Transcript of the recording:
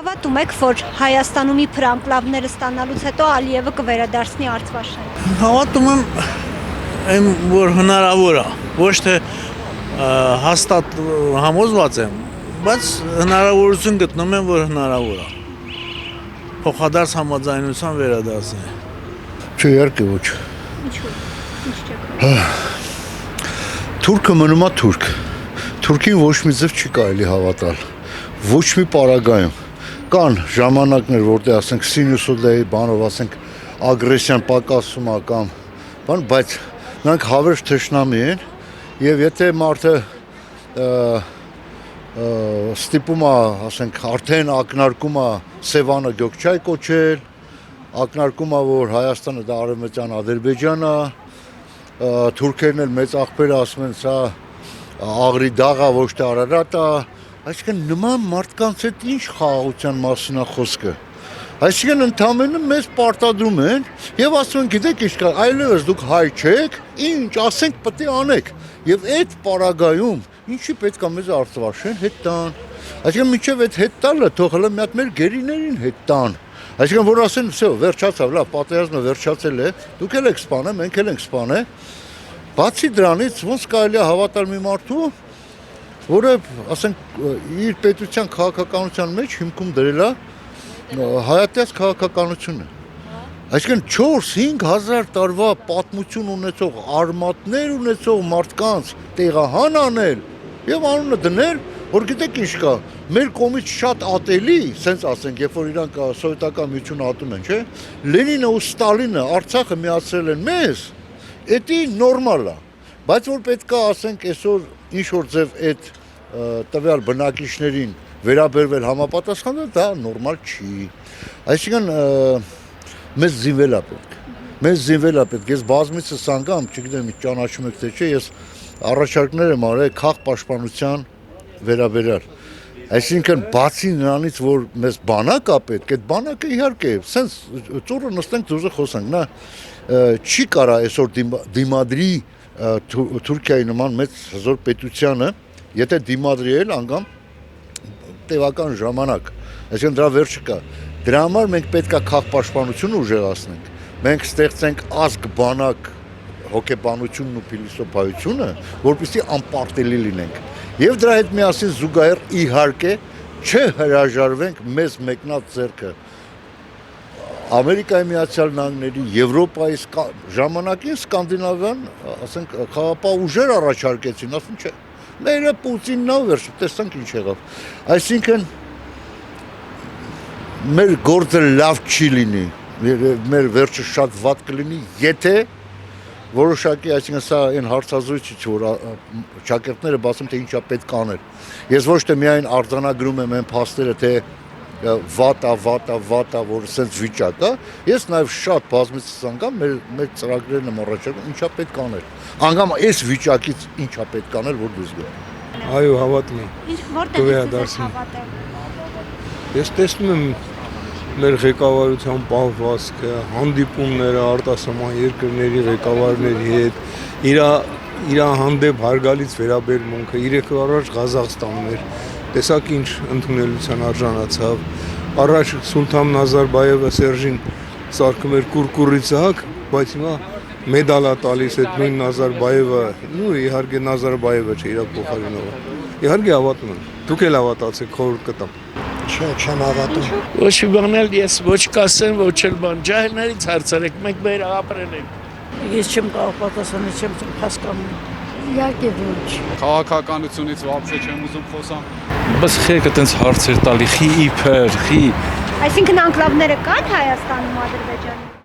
Հավատում եք, որ Հայաստանում իբր անկլավները ստանալուց հետո Ալիևը կվերադարձնի Արցվաշեն։ Հավատում եմ, որ հնարավոր է, ոչ թե հաստատ համոզված եմ, բայց հնարավորություն գտնում եմ, որ հնարավոր է։ Փոխադարձ համաձայնության վերադարձնել։ Չէ, իհարկե ոչ։ Ինչու՞։ Ինչ չեք։ Թուրքը մնում է թուրք։ Թուրքին ոչ մի ձև չի կարելի հավատալ։ Ոչ մի պարագայում։ Կան ժամանակներ, որտեղ ասենք սինուսոիդայի բանով ասենք ագրեսիան պակասում է կամ բան, բայց նրանք հավերժ թշնամի են եւ եթե մարդը ստիպում է, ասենք, արդեն ակնարկում է Սևանը Գյոքչայ կոչել, ակնարկում է, որ Հայաստանը դա արևմտյան Ադրբեջան է, թուրքերն էլ մեծ աղբերը ասում են, սա աղրի դաղ է, ոչ թե Արարատ է, այսինքն նման մարդկանց հետ ինչ խաղաղության մասին է խոսքը։ Այսինքն ընդամենը մեզ պարտադրում են եւ ասում են, գիտեք ինչ կա, այլևս դուք հայ չեք, ինչ ասենք պետք է անեք։ Եվ այդ պարագայում ինչի պետք է մեզ Արցվաշեն հետ տան։ Այսինքն մինչեւ այդ հետ տալը թող հələ մի հատ մեր գերիներին հետ տան։ Այսինքն որ ասեն, всё, վերջացավ, լավ, պատերազմը վերջացել է, դուք էլ եք սպանել, մենք էլ ենք սպանել։ Բացի դրանից ոնց կարելի է հավատալ մի մարդու, որը, ասենք, իր պետության քաղաքականության մեջ հիմքում դրել է հայատյաց քաղաքականությունը։ Այսինքն 4-5 հազար տարվա պատմություն ունեցող արմատներ ունեցող մարդկանց տեղահան անել եւ անունը դնել, որ գիտեք ինչ կա, մեր կողմից շատ ատելի, սենց ասենք, երբ որ իրանք սովետական միությունը ատում են, չէ՞, Լենինը ու Ստալինը Արցախը միացրել են մեզ, դա նորմալ է, բայց որ պետք է ասենք այսօր ինչ որ ձև այդ տվյալ բնակիչներին վերաբերվել համապատասխան, դա նորմալ չի։ Այսինքն մեզ զինվել է պետք։ Մեզ զինվել է պետք։ Ես բազմիցս անգամ, չգիտեմ, ճանաչում եք թե չէ, ես առաջարկներ եմ արել քաղաք պաշտպանության վերաբերյալ։ Այսինքն բացի նրանից, որ մեզ բանակ է պետք, այդ բանակը իհարկե, սենց ծուռը նստենք դուրսը խոսանք, նա չի կարա այսօր դիմադրի Թուրքիայի նման մեծ հզոր պետությանը, եթե դիմադրի էլ անգամ տևական ժամանակ, այսինքն դրա վերջը կա։ Դրա համար մենք պետք է քաղաք պաշտպանությունը ուժեղացնենք, մենք ստեղծենք ազգ բանակ հոգեբանությունն ու փիլիսոփայությունը, որպեսզի անպարտելի լինենք։ Եվ դրա հետ միասին զուգահեռ իհարկե չհրաժարվենք մեզ մեկնած ձեռքը Ամերիկայի Միացյալ Նահանգների, Եվրոպայի ժամանակին սկանդինավյան, ասենք, խաղապահ ուժեր առաջարկեցին, ասում չէ, մերը Պուտինն ավ վերջը, տեսանք ինչ եղավ։ Այսինքն մեր գործը լավ չի լինի, մեր վերջը շատ վատ կլինի, եթե որոշակի, այսինքն սա այն հարցազրույցը չէ, որ շակերտները բացում թե ինչա պետք անել։ Ես ոչ թե միայն արձանագրում եմ այն փաստերը, թե վատա, որ սենց վիճակ է, ես նաև շատ բազմիցս անգամ մեր ծրագրերն եմ առաջարկում, ինչա պետք անել։ Անգամ այս վիճակից ինչա պետք անել, որ դուրս գա։ Այո, հավատում եմ։ Որտեղ եք հավատել։ Ես տեսնում եմ մեր ղեկավարության պահվածքը, հանդիպումները արտասահման երկրների ղեկավարների հետ, իր հանդեպ հարգալից վերաբերմունքը, 3 օր առաջ Ղազախստանում էր, տեսակ ինչ ընդունելության արժանացավ, առաջ Սուլթան Նազարբայևը Սերժին սարքում էր կուրկուրի ծաղ, բայց հիմա մեդալ է տալիս այդ նույն Նազարբայևը, ու իհարկե Նազարբայևը չէ, իր փոխարինողը։ Իհարկե հավատում եմ, դուք էլ հավատացեք, խորհուրդ կտամ։ Չեմ հավատում։ Ոչ մի բան էլ ես ոչ կասեմ, ոչ էլ բան, ջահելներից հարցրեք, մենք մեր ապրել ենք։ Ես չեմ կարող պատասխանել, չեմ հասկանում։ Իհարկե ոչ։ Քաղաքականությունից вообще չեմ ուզում խոսամ։ Բայց խելքը տենց հարցեր տալի, խի իբր, խի։ Այսինքն անկլավները կան Հայաստանում, Ադրբեջանում։